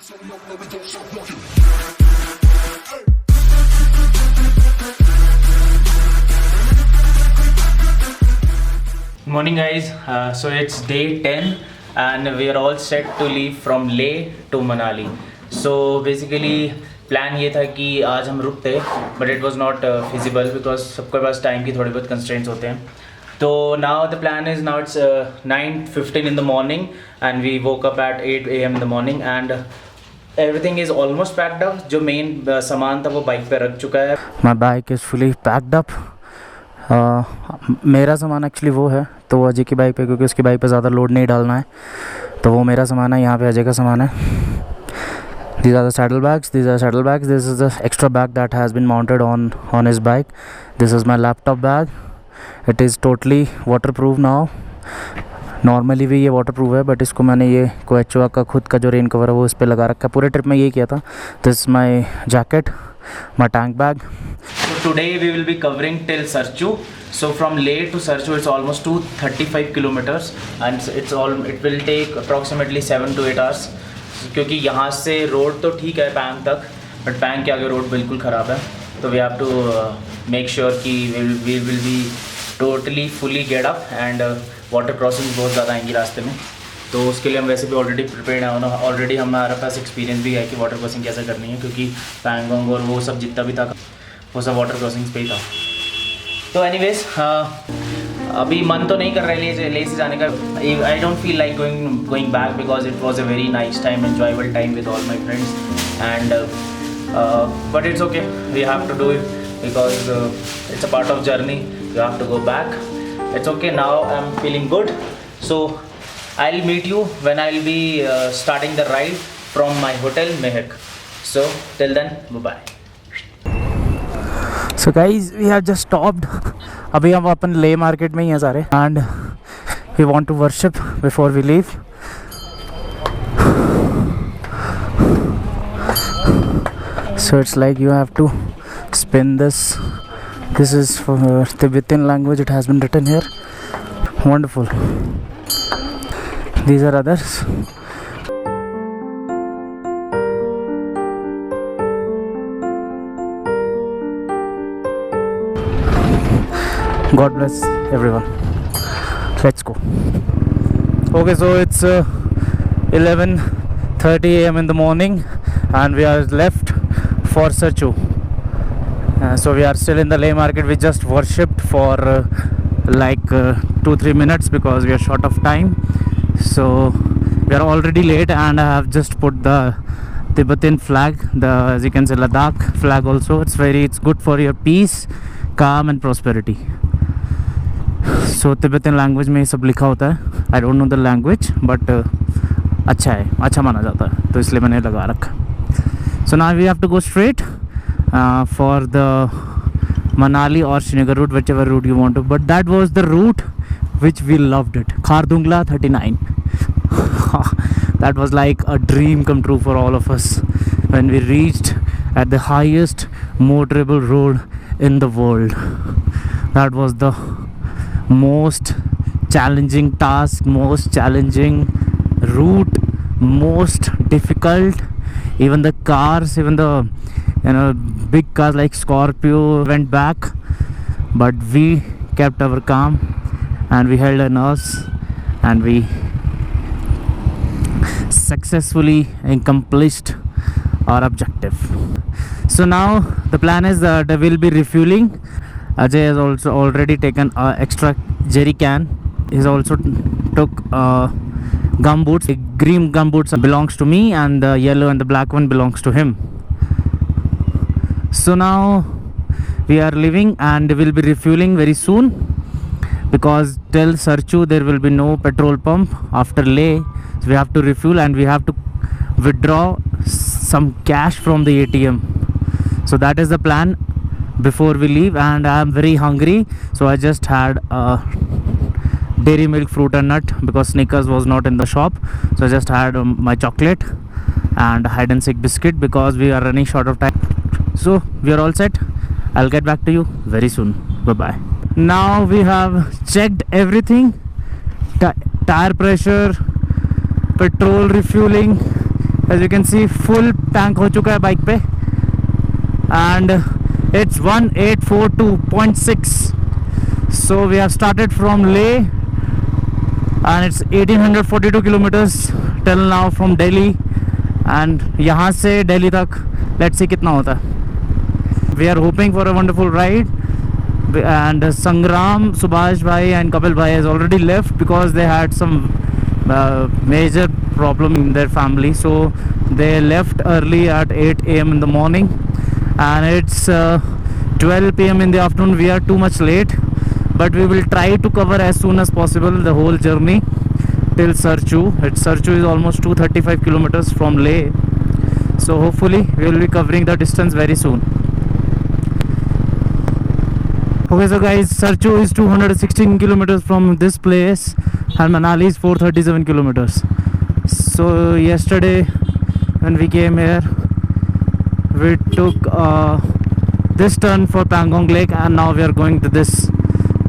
Morning guys, so it's day 10 and we are all set to leave from Leh to Manali. So basically plan ये था कि आज हम रुकते, but it was not feasible because सबके पास time की थोड़ी बहुत कंस्ट्रेंट्स होते हैं. तो now the plan is now it's 9:15 in the morning and we woke up at 8 AM in the morning and everything is almost packed up. जो main सामान था वो बाइक पे रख चुका है. My bike is fully packed up. मेरा सामान एक्चुअली वो है तो अजय की बाइक पे, क्योंकि उसकी बाइक पे ज़्यादा लोड नहीं डालना है, तो वो मेरा सामान है. यहाँ पे अजय का सामान है. These are the saddle bags. This is the extra bag that has been mounted on his bike. This is my laptop bag. It is totally waterproof now. Normally भी ये वाटरप्रूफ है, बट इसको मैंने ये कोएचुआ का खुद का जो रेन कवर है वो इस पर लगा रखा है. पूरे ट्रिप में ये किया था. This my jacket, my tank bag. So today we will be covering till Sarchu. So from Leh to Sarchu it's almost 235 kilometers and it will take approximately 7 to 8 hours. क्योंकि यहाँ से रोड तो ठीक है पैंग तक, बट पैंग के आगे road बिल्कुल ख़राब है. तो we have to make sure कि we will be totally fully get up and water crossing बहुत ज़्यादा आएंगी रास्ते में. तो उसके लिए हम वैसे भी ऑलरेडी प्रिपेयर्ड हैं. ऑलरेडी हमारे पास एक्सपीरियंस भी है कि वाटर क्रॉसिंग कैसे करनी है, क्योंकि पैंगोंग और वो सब जितना भी था वो सब वाटर क्रॉसिंग्स पे ही था. तो एनीवेज अभी मन तो नहीं कर रहा है ले से जाने का. I don't feel like going back because it was a very nice time, enjoyable time with all my friends and but it's okay, we have to do it because it's a part of journey. You have to go back. It's okay. Now I am feeling good. So I will meet you when I will be starting the ride from my hotel Mehak. So till then bye bye. So guys we have just stopped. अभी हम अपन Leh market में ही हैं सारे and we want to worship before we leave. So it's like you have to spin this. This is for Tibetan language. It has been written here. Wonderful. These are others. God bless everyone. Let's go. Okay, so it's 11:30 AM in the morning and we are left for Sarchu. So we are still in the Leh market. We just worshipped for like 2-3 minutes because we are short of time. So we are already late and I have just put the Tibetan flag, as you can say Ladakh flag also. It's good for your peace, calm and prosperity. So Tibetan language में ये सब लिखा होता है. I don't know the language but अच्छा है, अच्छा माना जाता है, तो इसलिए मैंने लगा रखा. So now we have to go straight for the Manali or Srinagar route, whichever route you want to. But that was the route which we loved it. Khardungla 39. That was like a dream come true for all of us when we reached at the highest motorable road in the world. That was the most challenging task, most challenging route, most difficult. Even the cars, even the big cars like Scorpio went back, but we kept our calm and we held our nerves and we successfully accomplished our objective. So now the plan is that we'll be refueling. Ajay has also already taken extra jerry can. He's also took gumboots. The green gumboots belongs to me and the yellow and the black one belongs to him. So now we are leaving and we'll be refueling very soon because till Sarchu there will be no petrol pump after Leh. So we have to refuel and we have to withdraw some cash from the ATM. So that is the plan before we leave and I am very hungry. So I just had dairy milk, fruit and nut because Snickers was not in the shop. So I just had my chocolate and hide and seek biscuit because we are running short of time. So we are all set. I'll get back to you very soon. Bye bye. Now we have checked everything. Tire pressure, petrol refueling, as you can see full tank हो चुका है bike पे and it's 1842.6. So we have started from Leh and it's 1842 kilometers till now from Delhi, and यहाँ से Delhi तक let's see कितना होता है. We are hoping for a wonderful ride, and Sangram, Subhash bhai and Kapil bhai has already left because they had some major problem in their family, so they left early at 8 a.m. in the morning. And it's 12 p.m. in the afternoon. We are too much late, but we will try to cover as soon as possible the whole journey till Sarchu. Sarchu is almost 235 kilometers from Leh, so hopefully we will be covering the distance very soon. Okay, so guys, Sarchu is 216 kilometers from this place and Manali is 437 kilometers. So yesterday when we came here, we took this turn for Pangong Lake, and now we are going to this,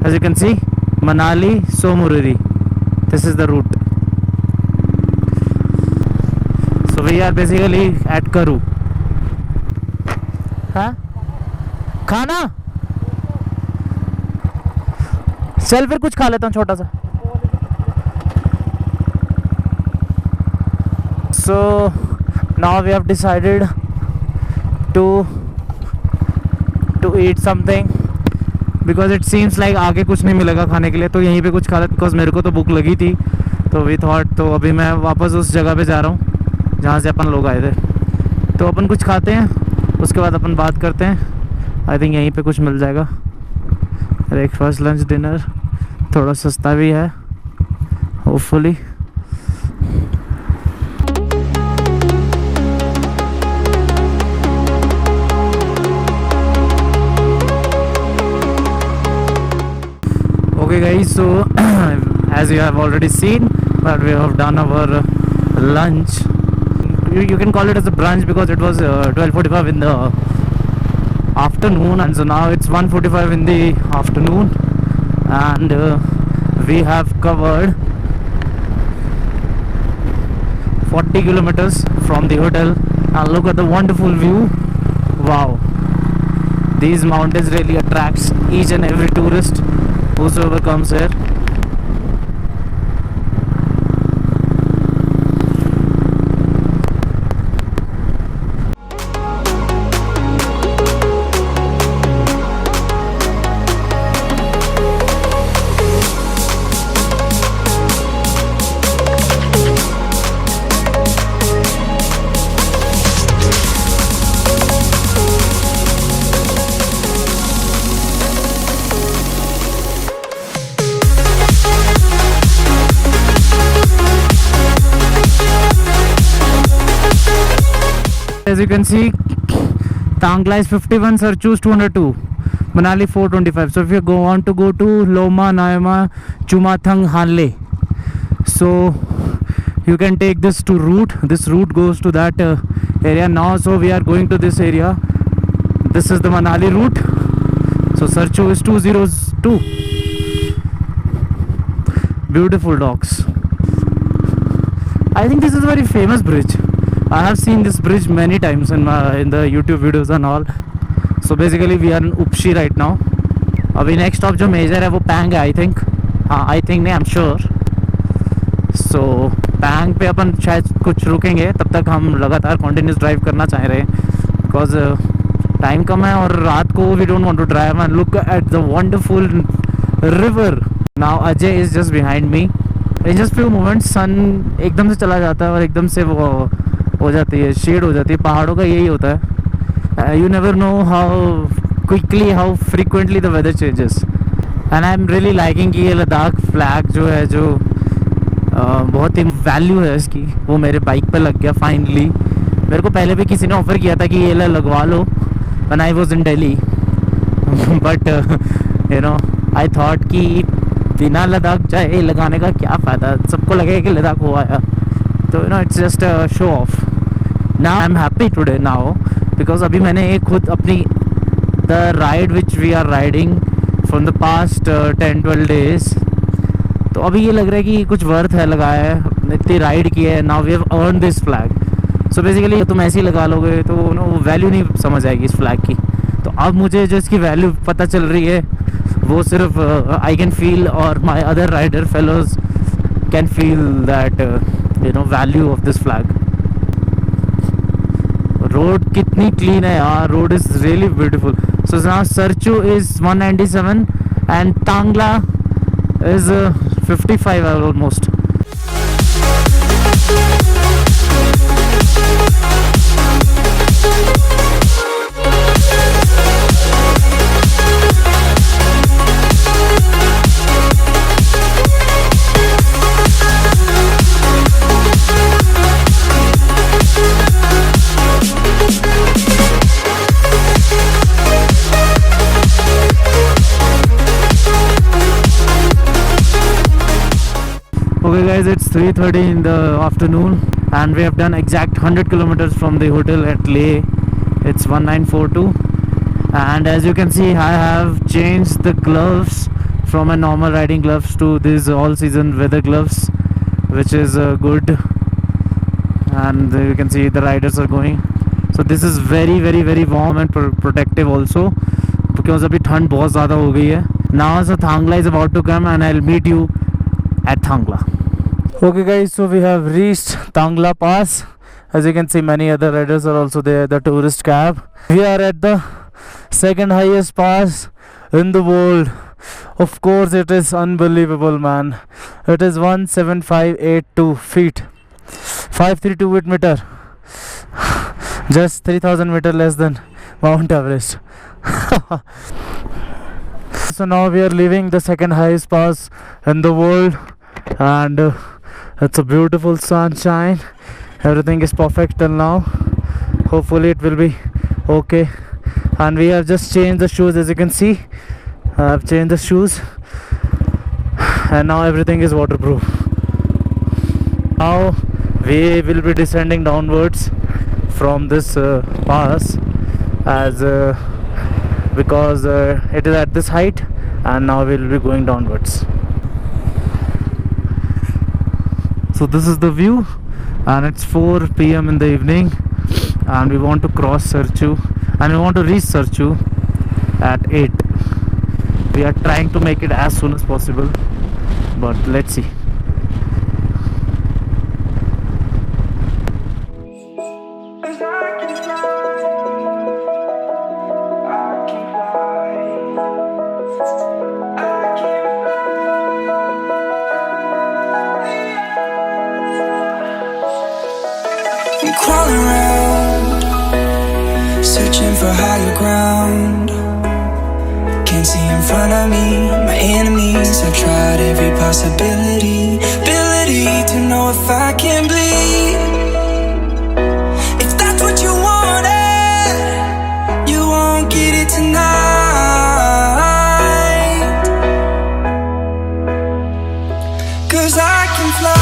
as you can see, Manali Somoruri. This is the route. So we are basically at Karu. हाँ खाना चल फिर कुछ खा लेता हूँ छोटा सा. So now we have decided to eat something because it seems like आगे कुछ नहीं मिलेगा खाने के लिए, तो यहीं पे कुछ खा लेते because मेरे को तो भूख लगी थी. तो वी थॉट, तो अभी मैं वापस उस जगह पे जा रहा हूँ जहाँ से अपन लोग आए थे. तो अपन कुछ खाते हैं, उसके बाद अपन बात करते हैं. आई थिंक यहीं पे कुछ मिल जाएगा. ब्रेकफास्ट लंच डिनर थोड़ा सस्ता भी है hopefully. Okay guys, so as you have already seen, but we have done our lunch. You can call it as a brunch because it was 12:45 in the afternoon, and so now it's 1:45 in the afternoon, and we have covered 40 kilometers from the hotel. And look at the wonderful view. Wow, these mountains really attracts each and every tourist whosoever comes here. As you can see, Tangla is 51, Sarchu is 202, Manali 425. So if you want to go to Loma, Naima, Chumathang, Hanle, so you can take this route. This route goes to that area now. So we are going to this area. This is the Manali route. So Sarchu is 202. Beautiful dogs. I think this is a very famous bridge. I have seen this bridge many times in the YouTube videos and all. So basically we are in Upshi right now. अभी next stop जो major है वो Pang है I think. हाँ I think नहीं, I'm sure. So Pang पे अपन शायद कुछ रुकेंगे, तब तक हम लगातार continuous drive करना चाह रहे हैं because time कम है और रात को we don't want to drive. And look at the wonderful river. Now Ajay is just behind me. In just few moments sun एकदम से चला जाता है और एकदम से वो हो जाती है, शेड हो जाती है. पहाड़ों का यही होता है. You never know how quickly, how frequently the weather changes. And I'm really liking कि ये लद्दाख फ्लैग जो है, जो बहुत ही वैल्यू है इसकी, वो मेरे बाइक पे लग गया फाइनली. मेरे को पहले भी किसी ने ऑफ़र किया था कि ये लगवा लो when I was in Delhi. But you know, I thought कि बिना लद्दाख जाए लगाने का क्या फ़ायदा, सबको लगेगा कि लद्दाख हो आया. तो you know, it's just a show off. Now I'm happy today now because अभी मैंने एक खुद अपनी the ride which we are riding from the past 10-12 days, तो अभी ये लग रहा है कि कुछ वर्थ है लगाया है, इतनी राइड की है. Now we have earned this flag. So basically तुम ऐसे ही लगा लोगे तो ना वो वैल्यू नहीं समझ आएगी इस फ्लैग की। तो अब मुझे जो इसकी वैल्यू पता चल रही है वो सिर्फ आई कैन फील और my other rider fellows can feel that you know value of this flag. Road कितनी क्लीन है यार, road is really beautiful. So now Sarchu is 197 and Tangla is 55 almost. Okay guys, it's 3:30 in the afternoon and we have done exact 100 kilometers from the hotel at Leh. It's 1942 and as you can see I have changed the gloves from my normal riding gloves to these all season weather gloves, which is good, and you can see the riders are going. So this is very warm and protective also because अभी ठंड बहुत ज़्यादा हो गई है. Now so Thangla is about to come and I'll meet you at Thangla. Okay guys, so we have reached Thangla Pass. As you can see, many other riders are also there, the tourist cab. We are at the second highest pass in the world. Of course it is unbelievable, man. It is 17582 feet, 5328 meter, just 3000 meter less than Mount Everest. So now we are leaving the second highest pass in the world, and it's a beautiful sunshine. Everything is perfect till now. Hopefully it will be okay. And we have just changed the shoes, as you can see. I have changed the shoes and now everything is waterproof. Now we will be descending downwards from this pass as because it is at this height, and now we will be going downwards. So this is the view, and it's 4 PM in the evening, and we want to cross Sarchu, and we want to reach Sarchu at 8. We are trying to make it as soon as possible, but let's see. I'm crawling around, searching for higher ground. Can't see in front of me, my enemies. I've tried every possibility, ability to know if I can bleed. If that's what you wanted, you won't get it tonight. 'Cause I can fly,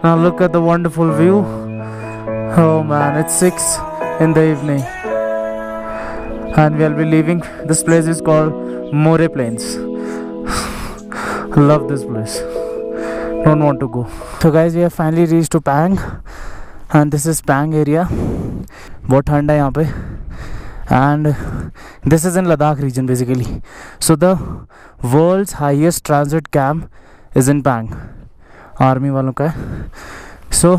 Now look at the wonderful view. Oh man, it's 6 in the evening and we'll be leaving. This place is called More Plains. Love this place, don't want to go. So guys, we have finally reached to Pang, and this is Pang area. बहुत ठंड है यहाँ पे, and this is in Ladakh region basically. So the world's highest transit camp is in Pang. Army वालों का है. So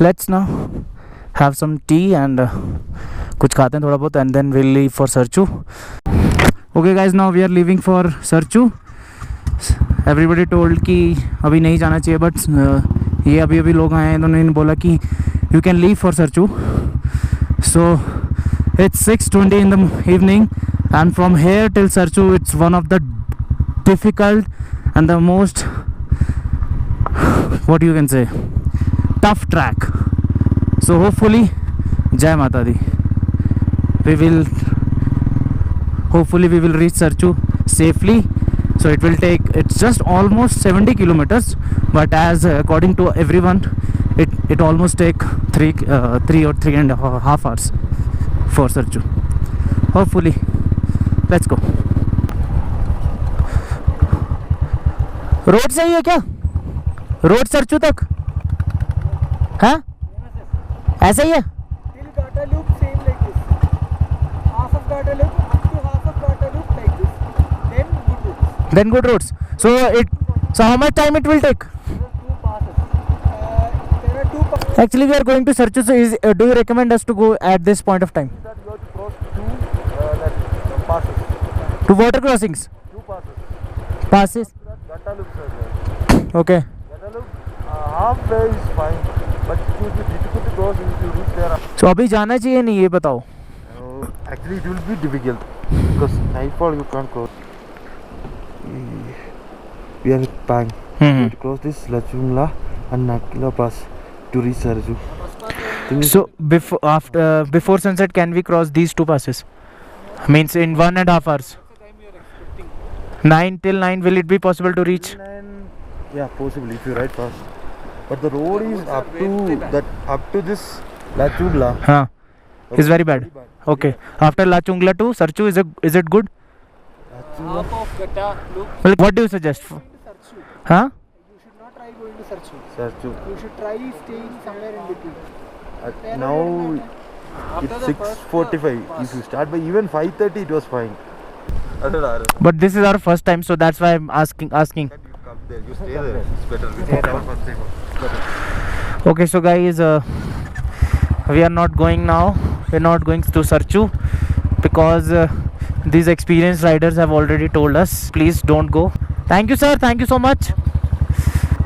let's now have some tea and कुछ खाते हैं थोड़ा बहुत and then will leave for Sarchu. Okay guys, now we are leaving for Sarchu. Everybody told कि अभी नहीं जाना चाहिए, बट ये अभी लोग आए हैं, इन्होंने बोला कि you can leave for Sarchu. So it's 6:20 in the evening and from here till Sarchu it's one of the difficult and the most, what you can say, tough track. So hopefully, Jai Mata Di, hopefully we will reach Sarchu safely. So it's just almost 70 kilometers, but as according to everyone it almost take 3 or 3.5 hours for Sarchu. Hopefully, let's go. Road सही है क्या? Road Sarchu तक? हाँ, ऐसा ही है. Till Gata Loop same like this. Half of Gata Loop up to half of Gata Loop like this. Then good roads. Then good roads. So how much time it will take? There are two passes. There are two passes. Actually, we are going to Sarchu. So do you recommend us to go at this point of time? That you have to cross two passes. To water crossings? Two passes. Passes? Gata Loop sir. Okay. Gata Loop halfway is fine, but it will be difficult to cross if you reach there. So अभी जाना चाहिए नहीं, ये बताओ. Actually, it will be difficult because nightfall you can't cross. We are at Pang. We have to cross this Lachungla and Nakila Pass to reach Sarju. So before sunset, can we cross these two passes? Means in 1.5 hours. 9 till 9, will it be possible to reach? Yeah, possibly if you ride fast. But the road is up to this Lachungla. Huh. It's very bad. Okay. After Lachungla to Sarchu, is it good? Half of Gata Loop. Well, what do you suggest? Sarchu. Huh? You should not try going to Sarchu. Sarchu. You should try staying somewhere in between. Now it's 6:45. If you start by even 5:30, it was fine. But this is our first time, so that's why I'm asking. You come there. You stay there. It's better. It's our first time. Better. Okay, so guys, we are not going now. We're not going to Sarchu because these experienced riders have already told us, please don't go. Thank you, sir. Thank you so much.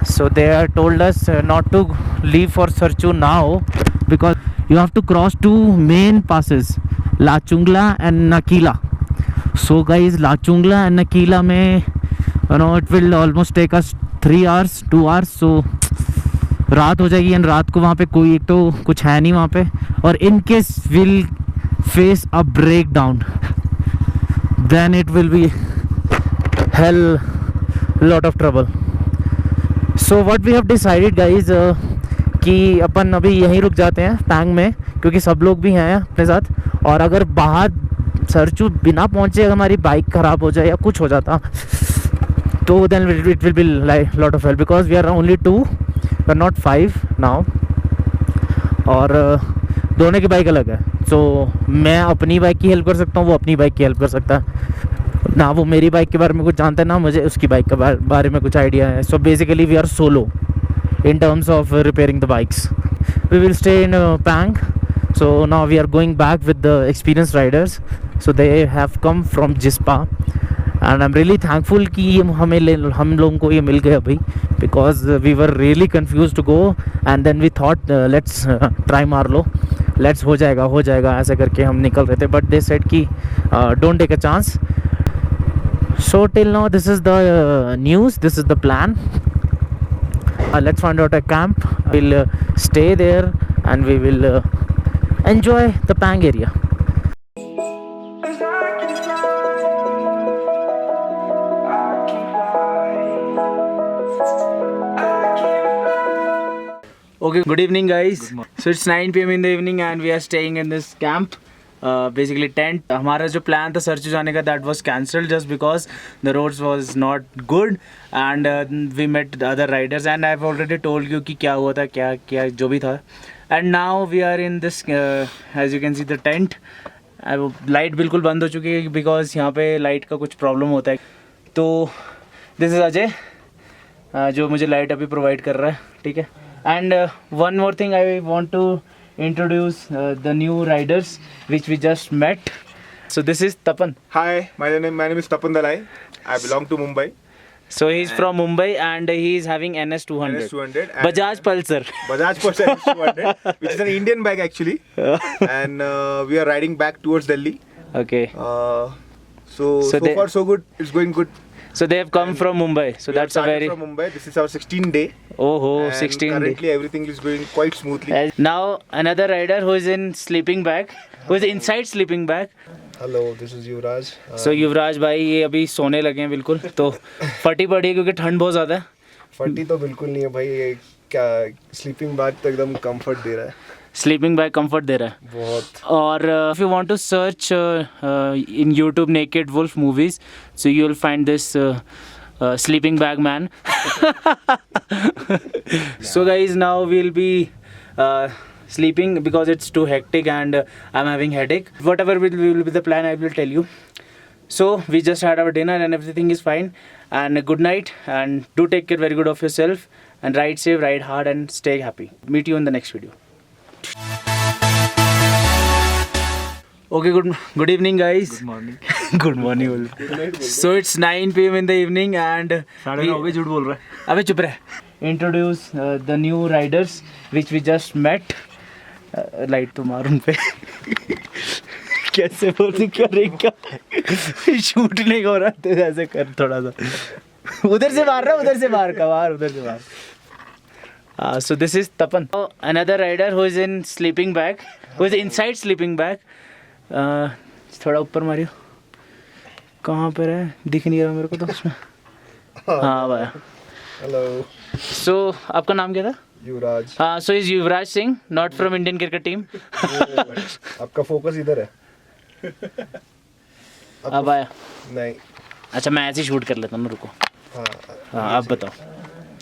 So they have told us not to leave for Sarchu now because you have to cross two main passes, Lachungla and Nakila. So guys, Lachungla and Nakila mein, it will almost take us 3 hours, 2 hours. So रात हो जाएगी and रात को वहाँ पे कोई एक तो कुछ है नहीं वहाँ पे, और in case will face a breakdown, then it will be hell lot of trouble. So what we have decided guys कि अपन अभी यहीं रुक जाते हैं पैंग में, क्योंकि सब लोग भी हैं अपने साथ, और अगर बाहर सरचू बिना पहुँचे हमारी बाइक ख़राब हो जाए या कुछ हो जाता तो then it will be like lot of help, because we are only 2, we are not 5 now, और दोनों की बाइक अलग है. सो मैं अपनी बाइक की हेल्प कर सकता हूँ, वो अपनी बाइक की हेल्प कर सकता है ना, वो मेरी बाइक के बारे में कुछ जानता है ना मुझे उसकी बाइक के बारे में कुछ आइडिया है. So basically we are solo in terms of repairing the bikes. We will stay in Pang. So now we are going back with the experienced riders. So they have come from Jispa, and I'm really thankful कि हम लोगों को ये मिल गए अभी, because we were really confused to go, and then we thought let's try Marlo, let's हो जाएगा ऐसा करके हम निकल रहे थे, but they said कि don't take a chance. So till now this is the news, this is the plan. Let's find out a camp. We'll stay there and we will enjoy the Pang area. Okay, good evening guys. So it's 9 PM in the evening and we are staying in this camp. Basically tent. हमारा जो plan था सरचू जाने का, that was cancelled just because the roads was not good and we met the other riders and I've already told you कि क्या हुआ था, क्या जो भी था. And now we are in this as you can see the tent. Light बिल्कुल बंद हो चुकी है because यहाँ पे लाइट का कुछ प्रॉब्लम होता है. तो दिस इज़ अजय जो मुझे लाइट अभी प्रोवाइड कर रहा है, ठीक है. And one more thing I want to introduce the new riders which we just met. So this is Tapan. Hi, my name is Tapan Dalai. I belong to Mumbai. So he's from Mumbai and he is having NS200. NS200. Bajaj Pulsar. Bajaj Pulsar NS200, which is an Indian bike actually. And we are riding back towards Delhi. Okay. So they- far so good. It's going good. So they have come from Mumbai. So We have that's a started very... from Mumbai. This is our 16th day. Oh, And 16 day. currently everything is going quite smoothly. Now another rider who is in sleeping bag, who is inside sleeping bag. Hello, this is Yuvraj. सो युवराज भाई ये अभी सोने लगे हैं बिल्कुल, तो फटी पड़ी है क्योंकि ठंड बहुत ज़्यादा है. फटी तो बिल्कुल नहीं है भाई, ये क्या स्लीपिंग बैग तो एकदम कंफर्ट दे रहा है स्लीपिंग बैग कंफर्ट दे रहा है बहुत. और if you want to search in YouTube Naked Wolf movies, so you will find this sleeping bag man. So guys, now we'll be sleeping because it's too hectic and I'm having headache. Whatever will be the plan, I will tell you. So we just had our dinner and everything is fine, and good night, and do take care very good of yourself and ride safe, ride hard and stay happy. Meet you in the next video. Okay, good evening guys. Good morning. Good morning. So it's 9 PM in the evening and we- झूठ बोल रहा है. अबे चुप रहे. Introduce the new riders which we just met. Light तो मार उन पे. कैसे बोल करेगा? शूट नहीं हो रहा तो ऐसे कर थोड़ा सा. उधर से मार रहा, उधर से मार का मार, उधर से मार. So this is Tapan. Another rider who is in sleeping bag, who is inside sleeping bag. थोड़ा ऊपर मारियो. कहाँ पर है? दिख नहीं रहा मेरे को तो उसमें. हाँ भाई. हेलो, So आपका नाम क्या था? युवराज. So is Yuvraj Singh, not from Indian cricket team. आपका फोकस इधर है. अब आया. नहीं. अच्छा मैं ऐसे ही शूट कर लेता हूँ, रुको. हाँ आप बताओ.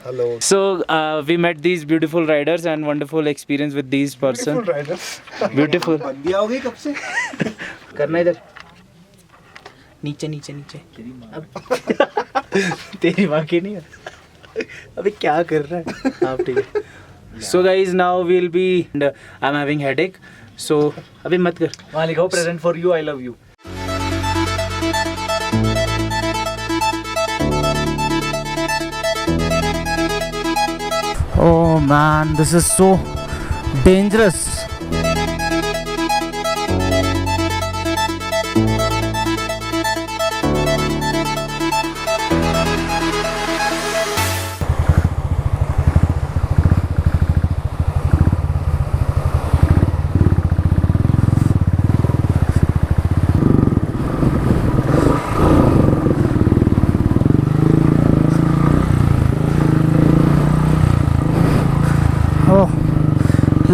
Hello. So we met these beautiful riders and wonderful experience with these person. Beautiful. बंदी आ गई कब से? करना इधर. नीचे नीचे नीचे. तेरी माँ की नहीं है. अबे क्या कर रहा है? आप ठीक है. So guys, now we'll be. I'm having headache. So अभी मत कर. वहाँ लिखा हो present for you, I love you. Oh man, this is so dangerous.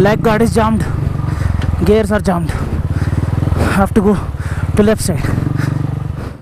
Leg guard is jammed, gears are jammed. I have to go to left side.